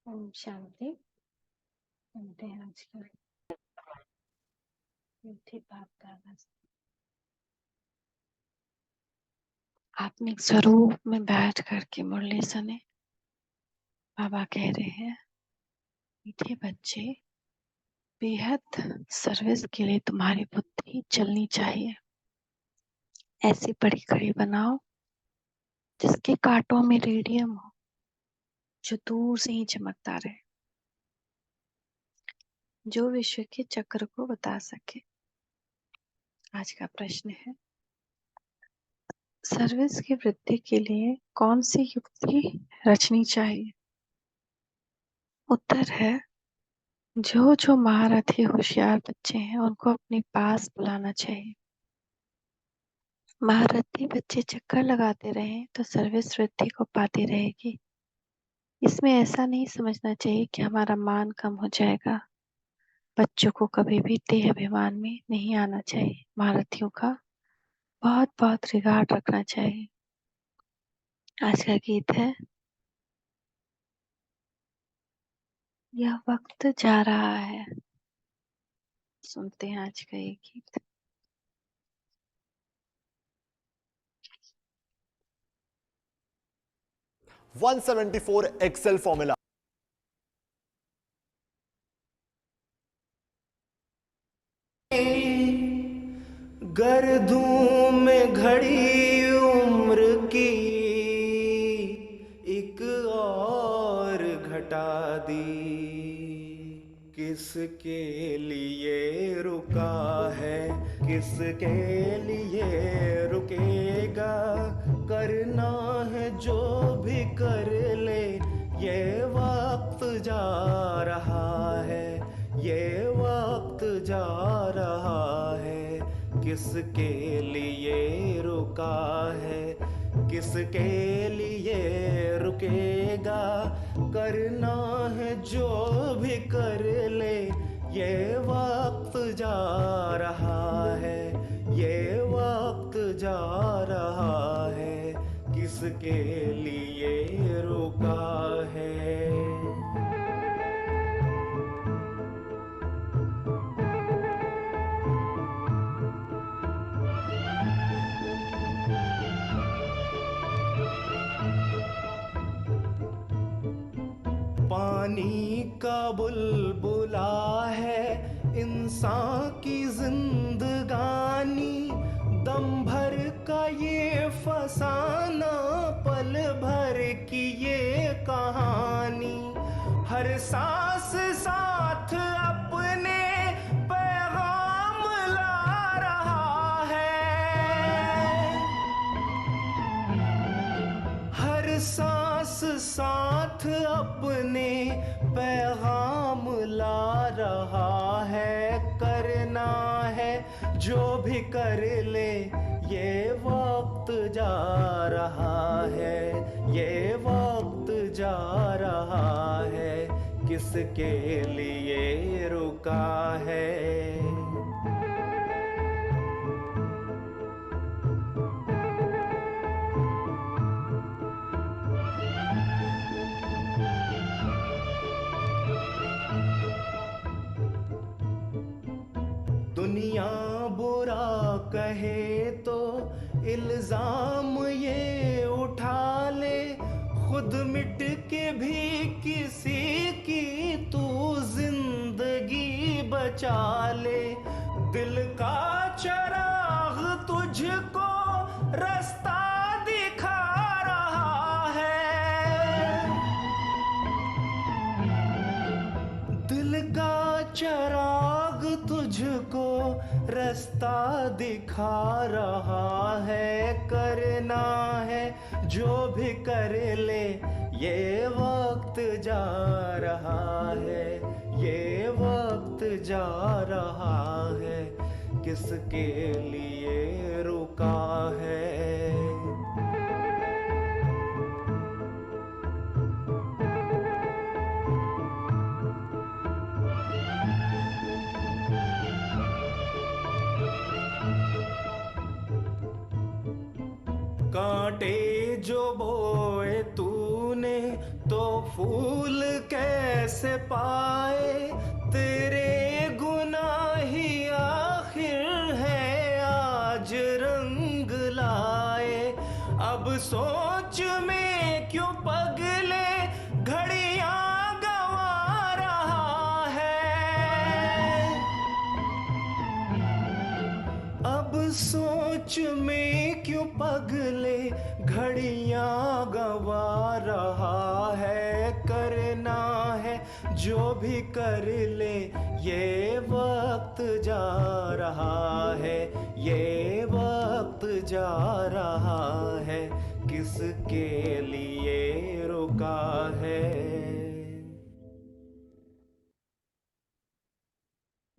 ओम शांति। सुनते हैं आज का मीठी बात का आगाज। आत्मिक स्वरूप में बैठ करके मुरली सुने। बाबा कह रहे हैं, मीठे बच्चे, बेहद सर्विस के लिए तुम्हारी बुद्धि चलनी चाहिए। ऐसी बड़ी घड़ी बनाओ जिसके कांटों में रेडियम हो, जो दूर से ही चमकता रहे, जो विश्व के चक्र को बता सके। आज का प्रश्न है, सर्विस की वृद्धि के लिए कौन सी युक्ति रचनी चाहिए? उत्तर है, जो महारथी होशियार बच्चे हैं उनको अपने पास बुलाना चाहिए। महारथी बच्चे चक्कर लगाते रहें तो सर्विस वृद्धि को पाती रहेगी। इसमें ऐसा नहीं समझना चाहिए कि हमारा मान कम हो जाएगा। बच्चों को कभी भी देह अभिमान में नहीं आना चाहिए। महारथियों का बहुत बहुत रिगार्ड रखना चाहिए। आज का गीत है, यह वक्त जा रहा है। सुनते हैं आज का ये गीत। 174 एक्सेल फॉर्मूला। गर्दों में घड़ी उम्र की एक और घटा दी। किसके लिए रुका है, किसके लिए रुकेगा। करना है जो भी कर ले, ये वक्त जा रहा है, ये वक्त जा रहा है। किसके लिए रुका है, किसके लिए रुकेगा। करना है जो भी कर ले, ये वक्त जा रहा है, ये वक्त जा रहा है। किसके लिए रुका है। पानी का बुलबुला है इंसान की जिंदगानी। दम भर का ये फसाना, पल भर की ये कहानी। हर सांस साथ अपने पैगाम ला रहा है। हर सांस साथ अपने पैगाम ला रहा है। करना है जो भी कर ले, ये वक्त जा रहा है, ये वक्त जा रहा है। किसके लिए रुका है। दुनिया बुरा कहे तो इल्जाम ये उठा ले। खुद मिट के भी किसी की तू जिंदगी बचा ले। दिल का चिराग तुझको रास्ता दिखा रहा है। दिल का चिराग तुझको रास्ता दिखा रहा है। करना है जो भी कर ले, ये वक्त जा रहा है, ये वक्त जा रहा है। किसके लिए रुका है। कांटे जो बोए तूने तो फूल कैसे पाए, तेरे गुनाह ही आखिर है आज रंग लाए। अब सोच में क्यों पगले घड़ियां गंवा रहा है। अब सोच में क्यों पगले घड़ियां गंवा रहा है। करना है जो भी कर ले, ये वक्त जा रहा है, ये वक्त जा रहा है, किसके लिए रुका है।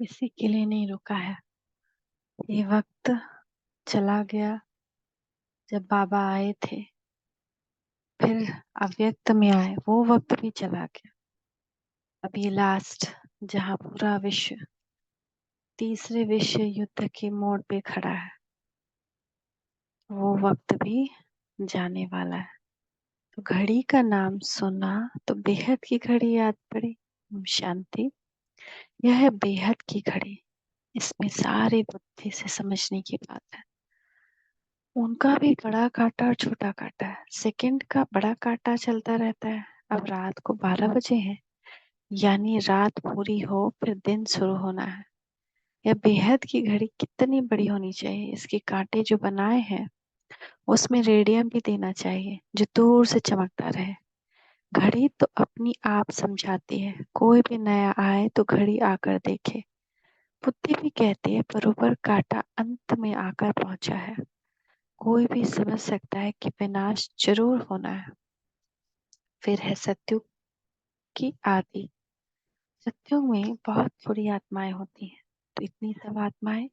किसी के लिए नहीं रुका है। ये वक्त चला गया जब बाबा आए थे, फिर अव्यक्त में आए, वो वक्त भी चला गया। अब ये लास्ट, जहाँ पूरा विश्व तीसरे विश्व युद्ध के मोड़ पे खड़ा है, वो वक्त भी जाने वाला है। तो घड़ी का नाम सुना तो बेहद की घड़ी याद पड़ी। शांति, यह है बेहद की घड़ी। इसमें सारी बुद्धि से समझने की बात है। उनका भी बड़ा कांटा और छोटा कांटा है। सेकंड का बड़ा कांटा चलता रहता है। अब रात को 12 बजे है, यानी रात पूरी हो फिर दिन शुरू होना है। यह बेहद की घड़ी कितनी बड़ी होनी चाहिए। इसके कांटे जो बनाए हैं उसमें रेडियम भी देना चाहिए जो दूर से चमकता रहे। घड़ी तो अपनी आप समझाती है। कोई भी नया आए तो घड़ी आकर देखे। बुद्धि भी कहती है बरोबर कांटा अंत में आकर पहुंचा है। कोई भी समझ सकता है कि विनाश जरूर होना है। फिर है सत्युग की आदि। सत्युग में बहुत थोड़ी आत्माएं होती हैं, तो इतनी सब आत्माएं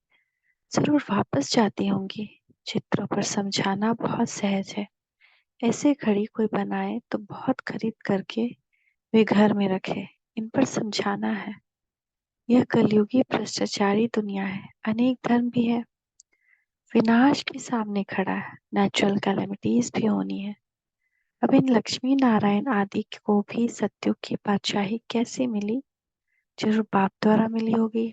जरूर वापस जाती होंगी। चित्रों पर समझाना बहुत सहज है। ऐसे घड़ी कोई बनाए तो बहुत खरीद करके वे घर में रखे। इन पर समझाना है। यह कलयुगी भ्रष्टाचारी दुनिया है। अनेक धर्म भी है। विनाश भी सामने खड़ा है। नेचुरल कैलेमिटीज भी होनी है। अब इन लक्ष्मी नारायण आदि को भी सत्युग की बादशाही कैसे मिली? जरूर बाप द्वारा मिली होगी।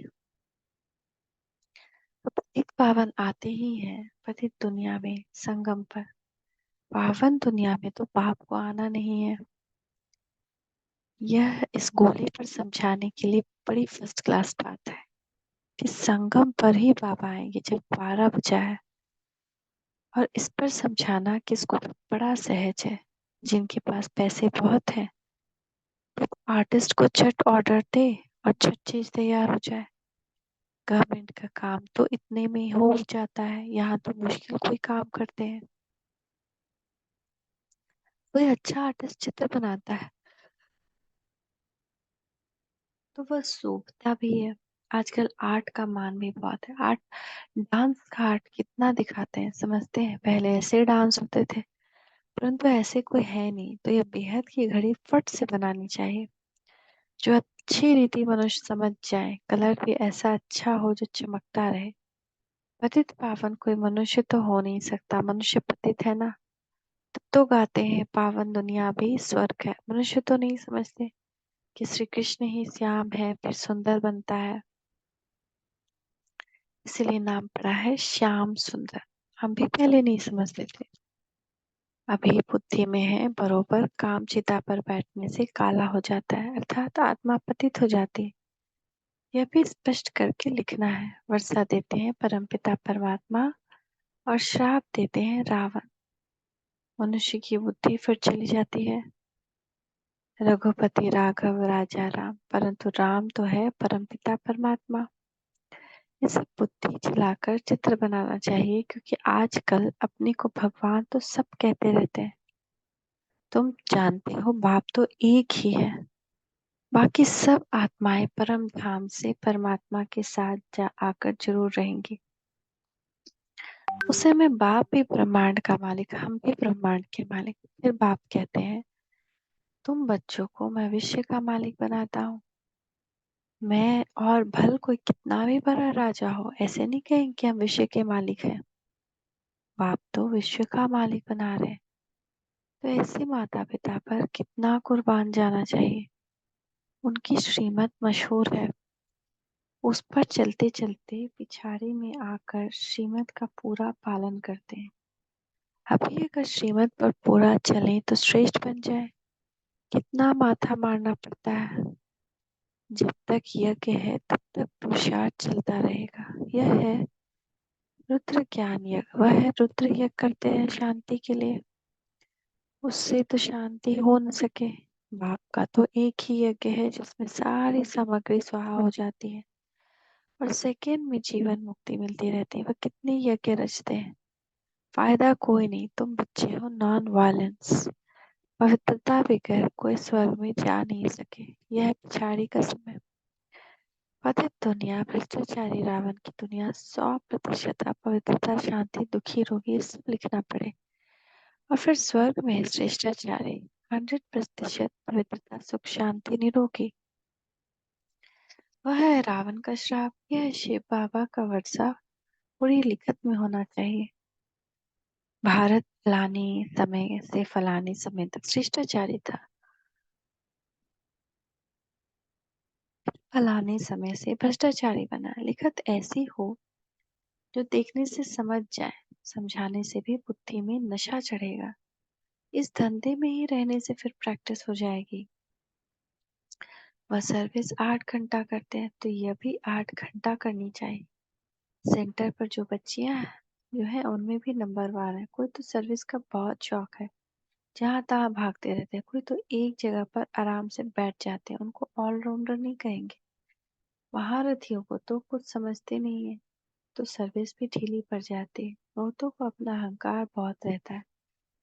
तो पतित पावन आते ही हैं पतित दुनिया में संगम पर। पावन दुनिया में तो बाप को आना नहीं है। यह इस गोले पर समझाने के लिए बड़ी फर्स्ट क्लास बात है कि संगम पर ही बाबा आएंगे जब 12 बजा है। और इस पर समझाना किसको बड़ा सहज है। जिनके पास पैसे बहुत हैं, तो आर्टिस्ट को झट ऑर्डर दे और झट चीज तैयार हो जाए। गवर्नमेंट का काम तो इतने में हो जाता है। यहाँ तो मुश्किल कोई काम करते हैं। कोई अच्छा आर्टिस्ट चित्र बनाता है तो वह शोभता भी है। आजकल आर्ट का मान भी बहुत है। आर्ट, डांस का आर्ट कितना दिखाते हैं, समझते हैं पहले ऐसे डांस होते थे, परंतु ऐसे कोई है नहीं। तो यह बेहद की घड़ी फट से बनानी चाहिए जो अच्छी रीति मनुष्य समझ जाए। कलर भी ऐसा अच्छा हो जो चमकता रहे। पतित पावन कोई मनुष्य तो हो नहीं सकता। मनुष्य पतित है ना, तब तो गाते हैं पावन दुनिया भी स्वर्ग है। मनुष्य तो नहीं समझते कि श्री कृष्ण ही श्याम है फिर सुंदर बनता है, इसीलिए नाम पड़ा है श्याम सुंदर। हम भी पहले नहीं समझते थे। अभी बुद्धि में है बरोबर काम चिता पर बैठने से काला हो जाता है, अर्थात आत्मा पतित हो जाती है। यह भी स्पष्ट करके लिखना है। वर्षा देते हैं परमपिता परमात्मा और श्राप देते हैं रावण। मनुष्य की बुद्धि फिर चली जाती है। रघुपति राघव राजा राम, परंतु राम तो है परमपिता परमात्मा। ये सब बुद्धि चलाकर चित्र बनाना चाहिए, क्योंकि आजकल अपने को भगवान तो सब कहते रहते हैं। तुम जानते हो बाप तो एक ही है। बाकी सब आत्माएं परम धाम से परमात्मा के साथ जा आकर जरूर रहेंगी। उस समय बाप भी ब्रह्मांड का मालिक, हम भी ब्रह्मांड के मालिक। फिर बाप कहते हैं तुम बच्चों को मैं विश्व का मालिक बनाता हूँ। मैं और भल कोई कितना भी बड़ा राजा हो, ऐसे नहीं कहेंगे कि हम विश्व के मालिक हैं। बाप तो विश्व का मालिक बना रहे हैं। तो ऐसे माता पिता पर कितना कुर्बान जाना चाहिए। उनकी श्रीमत मशहूर है, उस पर चलते चलते पिछाड़ी में आकर श्रीमत का पूरा पालन करते हैं। अभी अगर श्रीमत पर पूरा चले तो श्रेष्ठ बन जाए। कितना माथा मारना पड़ता है। जब तक यज्ञ है तब तक पुरुषार्थ चलता रहेगा। यह है रुद्र ज्ञान यज्ञ। वह है रुद्र यज्ञ करते हैं शांति के लिए, उससे तो शांति हो न सके। बाप का तो एक ही यज्ञ है जिसमें सारी सामग्री स्वाहा हो जाती है और सेकेंड में जीवन मुक्ति मिलती रहती है। वह कितने यज्ञ रचते हैं, फायदा कोई नहीं। तुम बच्चे हो। नॉन वायलेंस, पवित्रता बगैर कोई स्वर्ग में जा नहीं सके। यह पिछाड़ी का समय। पतित दुनिया, भ्रष्टाचारी रावण की दुनिया, 100% अपवित्रता, शांति, दुखी, रोगी, ये सब लिखना पड़े। और फिर स्वर्ग में श्रेष्ठाचारी, 100% पवित्रता, सुख, शांति, निरोगी। वह है रावण का श्राप। यह है शिव बाबा का वर्षा, पूरी लिखत में होना चाहिए। भारत फलाने समय से फलाने समय तक शिष्टाचारी था, फलाने समय से भ्रष्टाचारी बना। लिखत ऐसी हो जो देखने से समझ जाए, समझाने से भी बुद्धि में नशा चढ़ेगा। इस धंधे में ही रहने से फिर प्रैक्टिस हो जाएगी। वह सर्विस 8 घंटा करते हैं तो यह भी 8 घंटा करनी चाहिए। सेंटर पर जो बच्चियां जो है उनमें भी नंबरवार है। कोई तो सर्विस का बहुत शौक है, जहाँ तहाँ भागते रहते हैं। कोई तो एक जगह पर आराम से बैठ जाते हैं, उनको ऑलराउंडर नहीं कहेंगे। महारथियों को तो कुछ समझते नहीं है तो सर्विस भी ढीली पड़ जाती है। बहुतों को अपना अहंकार बहुत रहता है,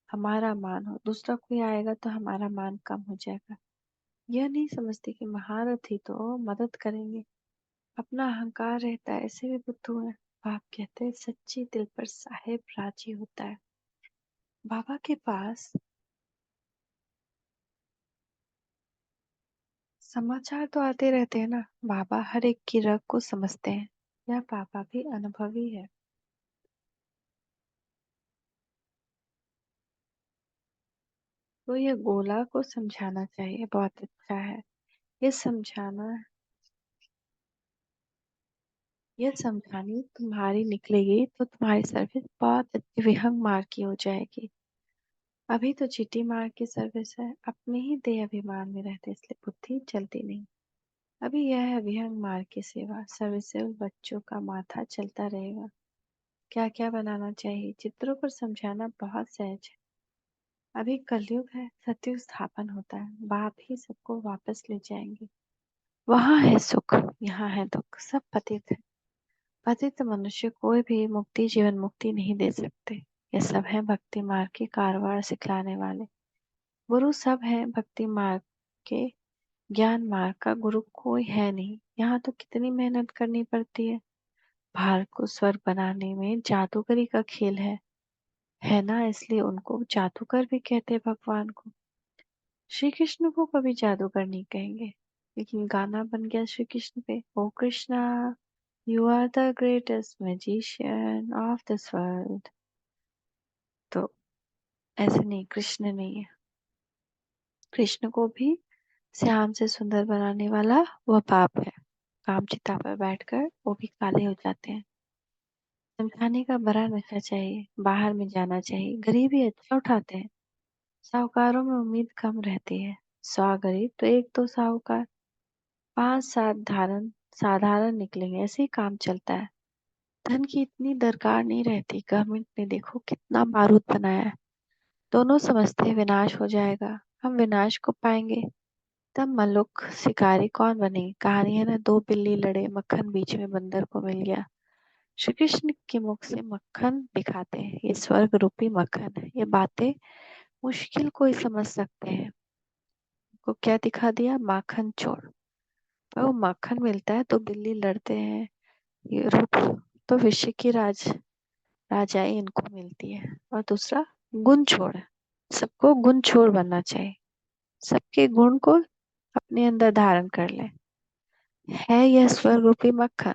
हमारा मान हो, दूसरा कोई आएगा तो हमारा मान कम हो जाएगा। यह नहीं समझते कि महारथी तो मदद करेंगे, अपना अहंकार रहता है। ऐसे भी बुद्धू है। बाप कहते हैं सच्चे दिल पर साहेब राजी होता है। बाबा के पास समाचार तो आते रहते हैं ना। बाबा हर एक की रग को समझते हैं। यह बाबा भी अनुभवी है। तो ये गोला को समझाना चाहिए, बहुत अच्छा है। ये समझाना, ये समझानी तुम्हारी निकलेगी तो तुम्हारी सर्विस बहुत अच्छी विहंग मार की हो जाएगी। अभी तो चीटी मार की सर्विस है, अपने ही देह अभिमान में रहते इसलिए बुद्धि चलती नहीं। अभी यह है विहंग मार की सेवा। सर्विस से बच्चों का माथा चलता रहेगा। क्या क्या बनाना चाहिए, चित्रों पर समझाना बहुत सहज है। अभी कलयुग है, सतयुग स्थापन होता है। बाप ही सबको वापस ले जाएंगे। वहाँ है सुख, यहाँ है दुख, सब पतित है। पतित मनुष्य कोई भी मुक्ति, जीवन मुक्ति नहीं दे सकते। ये सब है भक्ति मार्ग के कारवार सिखलाने वाले। गुरु सब है भक्ति मार्ग के, ज्ञान मार्ग का गुरु कोई है नहीं। यहाँ तो कितनी मेहनत करनी पड़ती है। भारत को स्वर्ग बनाने में जादूगरी का खेल है ना, इसलिए उनको जादूगर भी कहते हैं भगवान को। श्री कृष्ण को कभी जादूगर नहीं कहेंगे, लेकिन गाना बन गया श्री कृष्ण पे, O Krishna you are the greatest magician of this world. तो ऐसे नहीं, कृष्ण नहीं है। कृष्ण को भी श्याम से सुंदर बनाने वाला वह बाप है। काम चिता पर बैठकर वो भी काले हो जाते हैं। समझाने का बड़ा नशा चाहिए, बाहर में जाना चाहिए। गरीबी अच्छा उठाते हैं, साहूकारों में उम्मीद कम रहती है। 100 गरीब तो एक दो साहूकार, 5-7 धारण साधारण निकलेंगे। ऐसे ही काम चलता है। धन की इतनी दरकार नहीं रहती। गवर्नमेंट ने देखो कितना बारूद बनाया है। दोनों समझते हैं विनाश हो जाएगा, हम विनाश को पाएंगे। तब मल्लुक शिकारी कौन बनेंगे। कहानी है ना, दो बिल्ली लड़े, मक्खन बीच में बंदर को मिल गया। श्री कृष्ण के मुख से मक्खन दिखाते हैं, ये स्वर्ग रूपी मक्खन है। ये बातें मुश्किल कोई समझ सकते हैं। को क्या दिखा दिया, माखन चोर। पर वो माखन मिलता है तो बिल्ली लड़ते हैं, ये रूप तो विश्व की राजाई इनको मिलती है। और दूसरा गुण छोड़ है। सबको गुण छोड़ बनना चाहिए, सबके गुण को अपने अंदर धारण कर ले। है यह स्वर्ग रूपी मक्खन।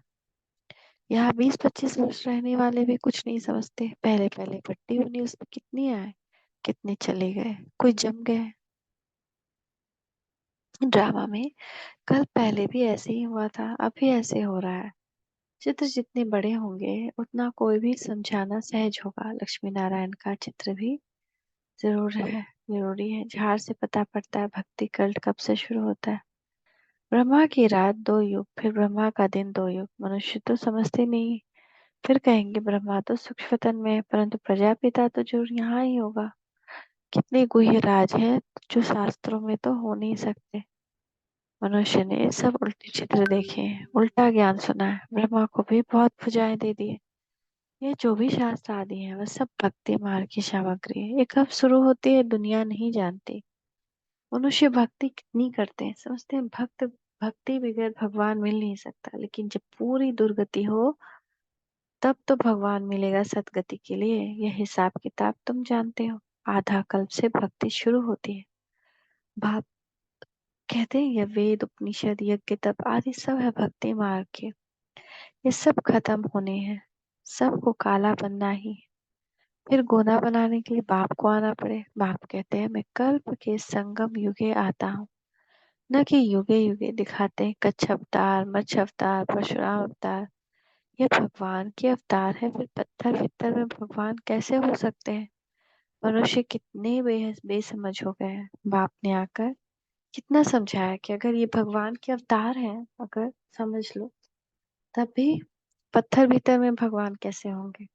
यहाँ 20-25 वर्ष रहने वाले भी कुछ नहीं समझते। पहले पहले पट्टी बनी उसमें कितनी आए, कितने चले गए, कोई जम गए। ड्रामा में कल पहले भी ऐसे ही हुआ था, अब भी ऐसे हो रहा है। चित्र जितने बड़े होंगे उतना कोई भी समझाना सहज होगा। लक्ष्मी नारायण का चित्र भी जरूरी है। झाड़ से पता पड़ता है भक्ति कल्ट कब से शुरू होता है। ब्रह्मा की रात 2 युग, फिर ब्रह्मा का दिन 2 युग। मनुष्य तो समझते नहीं, फिर कहेंगे ब्रह्मा तो सूक्ष्मतन में है, परंतु प्रजापिता तो जरूर यहाँ ही होगा। कितने गुह्य राज है जो शास्त्रों में तो हो नहीं सकते। मनुष्य ने सब उल्टे चित्र देखे हैं, उल्टा ज्ञान सुना है, ब्रह्मा को भी बहुत भुजाएं दे दी है। ये जो भी शास्त्र आदि है वह सब भक्ति मार्ग की सामग्री है। ये कब शुरू होती है दुनिया नहीं जानती। मनुष्य भक्ति कितनी करते हैं, समझते हैं भक्ति बगैर भगवान मिल नहीं सकता। लेकिन जब पूरी दुर्गति हो तब तो भगवान मिलेगा सदगति के लिए। यह हिसाब किताब तुम जानते हो। आधा कल्प से भक्ति शुरू होती है। भाव कहते हैं यह वेद उपनिषद यज्ञ तप आदि सब है भक्ति मार्ग के। ये सब खत्म होने हैं, सबको काला बनना ही। फिर गोना बनाने के लिए बाप को आना पड़े। बाप कहते हैं मैं कल्प के संगम युगे आता हूँ, न कि युगे युगे दिखाते हैं कच्छ अवतार, मत्स्य अवतार, परशुराम अवतार। ये भगवान के अवतार है, फिर पत्थर वित्तर में भगवान कैसे हो सकते हैं। मनुष्य कितने बेसमझ हो गए हैं। बाप ने आकर कितना समझाया कि अगर ये भगवान के अवतार हैं, अगर समझ लो, तब भी पत्थर भीतर में भगवान कैसे होंगे।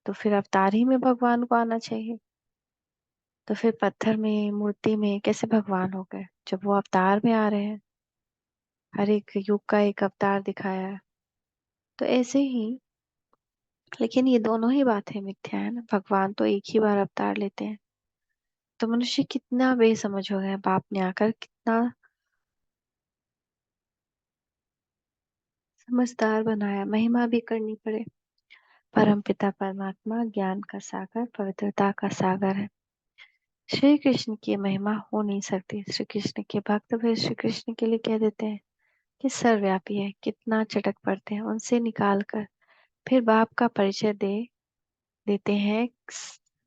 तो फिर अवतार ही में भगवान को आना चाहिए। तो फिर पत्थर में मूर्ति में कैसे भगवान हो गए जब वो अवतार में आ रहे हैं। हर एक युग का एक अवतार दिखाया है। तो ऐसे ही, लेकिन ये दोनों ही बातें मिथ्या है ना। भगवान तो एक ही बार अवतार लेते हैं। तो मनुष्य कितना बेसमझ हो गया। बाप ने आकर कितना समझदार बनाया। महिमा भी करनी पड़े। परम पिता परमात्मा ज्ञान का सागर, पवित्रता का सागर है। श्री कृष्ण की महिमा हो नहीं सकती। श्री कृष्ण के भक्त फिर श्री कृष्ण के लिए कह देते हैं कि सर्वव्यापी है, कितना चटक पड़ते हैं उनसे निकाल कर फिर बाप का परिचय देते हैं।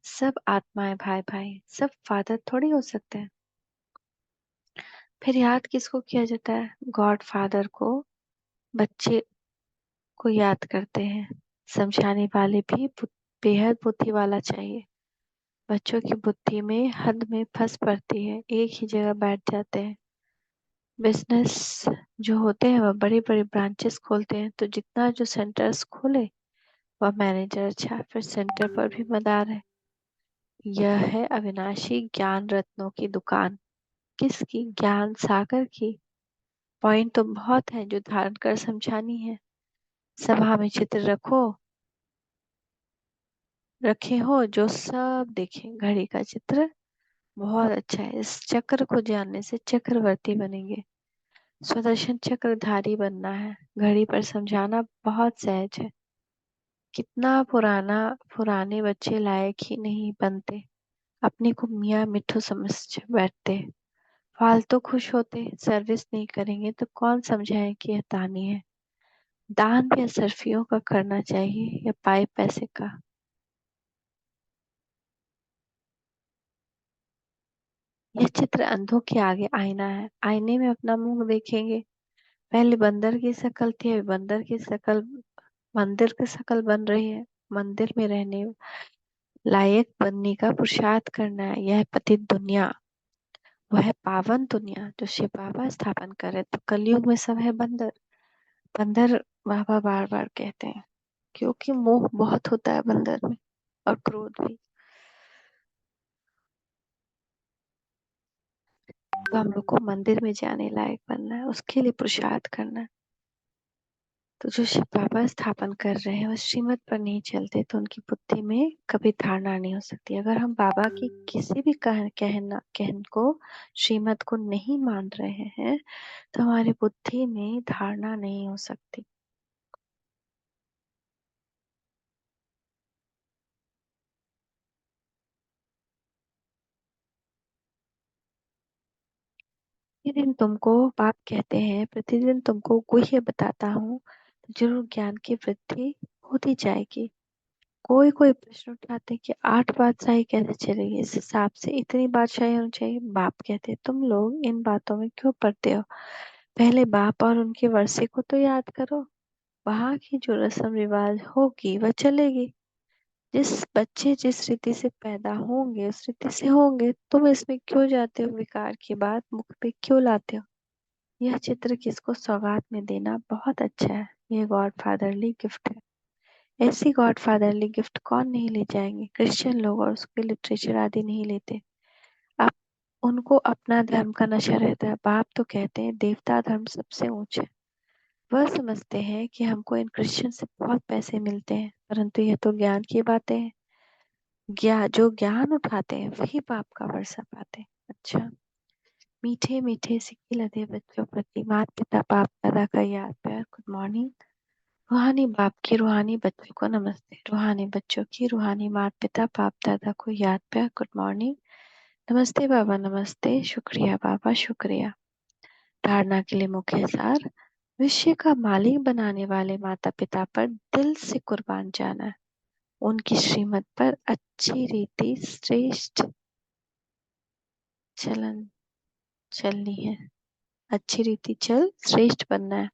सब आत्माएं भाई भाई, सब फादर थोड़ी हो सकते हैं। फिर याद किसको किया जाता है? गॉड फादर को बच्चे को याद करते हैं। समझाने वाले भी बेहद बुद्धि वाला चाहिए। बच्चों की बुद्धि में हद में फंस पड़ती है, एक ही जगह बैठ जाते हैं। बिजनेस जो होते हैं वह बड़े बड़े ब्रांचेस खोलते हैं, तो जितना जो सेंटर्स खोले वह मैनेजर अच्छा, फिर सेंटर पर भी मदार है। यह है अविनाशी ज्ञान रत्नों की दुकान। किसकी? ज्ञान सागर की। पॉइंट तो बहुत है जो धारण कर समझानी है। सभा में चित्र रखे हो जो सब देखे। घड़ी का चित्र बहुत अच्छा है। इस चक्र को जानने से चक्रवर्ती बनेंगे। सुदर्शन चक्रधारी बनना है। घड़ी पर समझाना बहुत सहज है। कितना पुराने बच्चे लायक ही नहीं बनते। अपने को मियाँ मिठू समझ बैठते। फालतू खुश होते। सर्विस नहीं करेंगे तो कौन समझाए कि यह दानी है। दान भी असरफियों का करना चाहिए या पाए पैसे का। यह चित्र अंधों के आगे आईना है। आईने में अपना मुंह देखेंगे। पहले बंदर की शक्ल थी, अभी बंदर की शक्ल मंदिर की शक्ल बन रही है। मंदिर में रहने लायक बनने का पुरुषार्थ करना है। यह पतित दुनिया, वह पावन दुनिया जो शिव बाबा स्थापन करे। तो कलयुग में सब है बंदर। बंदर बाबा बार बार कहते हैं क्योंकि मोह बहुत होता है बंदर में, और क्रोध भी। तो हम लोग को मंदिर में जाने लायक बनना है, उसके लिए पुरुषार्थ करना है। तो जो शिव बाबा स्थापन कर रहे हैं वो श्रीमत पर नहीं चलते, तो उनकी बुद्धि में कभी धारणा नहीं हो सकती। अगर हम बाबा की किसी भी कहन को, श्रीमत को नहीं मान रहे हैं तो हमारी बुद्धि में धारणा नहीं हो सकती। प्रतिदिन तुमको, बाप कहते हैं, प्रतिदिन तुमको गुह्य बताता हूँ तो जरूर ज्ञान की वृद्धि होती जाएगी। कोई कोई प्रश्न उठाते कि 8 बादशाही कैसे चलेगी, इस हिसाब से इतनी बादशाही होनी चाहिए। बाप कहते तुम लोग इन बातों में क्यों पड़ते हो, पहले बाप और उनके वर्षे को तो याद करो। वहां की जो रस्म रिवाज होगी वह चलेगी। जिस बच्चे जिस रीति से पैदा होंगे उस रीति से होंगे। तुम इसमें क्यों जाते हो, विकार की बात मुख पे क्यों लाते हो। यह चित्र किसको सौगात में देना बहुत अच्छा है, यह गॉड फादरली गिफ्ट है। ऐसी गॉड फादरली गिफ्ट कौन नहीं ले जाएंगे, क्रिश्चियन लोग और उसके लिटरेचर आदि नहीं लेते। अब उनको अपना धर्म का नशा रहता है। बाप तो कहते हैं देवता धर्म सबसे ऊंचा है। वह समझते हैं कि हमको इन क्रिश्चियन से बहुत पैसे मिलते हैं, परंतु यह तो ज्ञान की बातें हैं। जो ज्ञान उठाते हैं वही बाप का वर्षा पाते हैं। अच्छा, मीठे मीठे सिक्के लदे बच्चों प्रति माता पिता बाप दादा का याद प्यार गुड मॉर्निंग। रूहानी बाप की रूहानी बच्चों को नमस्ते। रूहानी बच्चों की रूहानी माता पिता बाप दादा को याद प्यार गुड मॉर्निंग। नमस्ते बाबा नमस्ते, शुक्रिया बाबा शुक्रिया। धारणा के लिए मुख्य सार, विश्व का मालिक बनाने वाले माता पिता पर दिल से कुर्बान जाना है। उनकी श्रीमत पर अच्छी रीति श्रेष्ठ चलन चलनी है। अच्छी रीति चल श्रेष्ठ बनना है।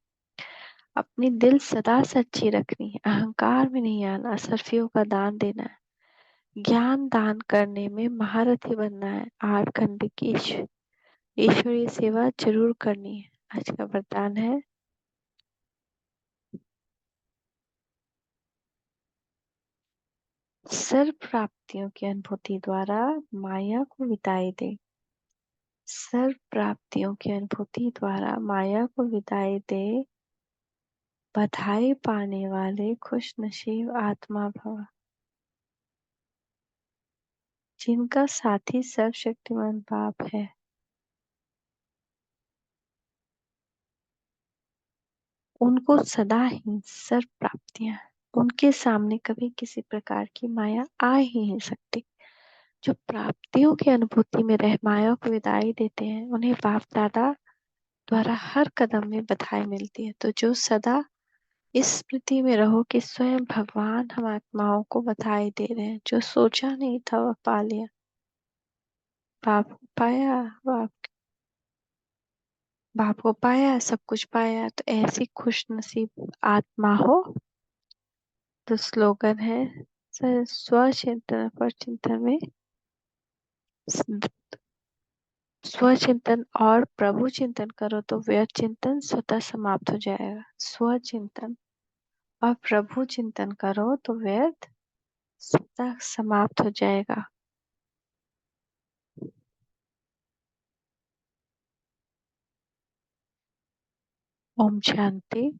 अपनी दिल सदा सच्ची रखनी है, अहंकार में नहीं आना, असरफियों का दान देना है। ज्ञान दान करने में महारथी बनना है। 8 घंटे की ईश्वरीय सेवा जरूर करनी है। आज का वरदान है सर्व प्राप्तियों की अनुभूति द्वारा माया को विदाई दे। सर्व प्राप्तियों की अनुभूति द्वारा माया को विदाई दे, बधाई पाने वाले खुश नसीब आत्मा भव। जिनका साथी सर्वशक्तिमान बाप है, उनको सदा ही सर्व प्राप्तियां, उनके सामने कभी किसी प्रकार की माया आ ही नहीं सकती। जो प्राप्तियों की अनुभूति में रह माया को विदाई देते हैं, उन्हें बाप दादा द्वारा हर कदम में बधाई मिलती है। तो जो सदा इस स्मृति में रहो कि स्वयं भगवान हम आत्माओं को बधाई दे रहे हैं, जो सोचा नहीं था वह पा लिया। बाप को पाया, बाप को पाया, सब कुछ पाया। तो ऐसी खुश नसीब आत्मा हो। तो स्लोगन है स्वचिंतन पर चिंतन में स्वचिंतन और प्रभु चिंतन करो तो व्यर्थ चिंतन स्वतः समाप्त हो जाएगा। स्वचिंतन और प्रभु चिंतन करो तो व्यर्थ स्वतः समाप्त हो जाएगा। ओम शांति,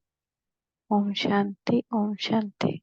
ओम शांति, ओम शांति।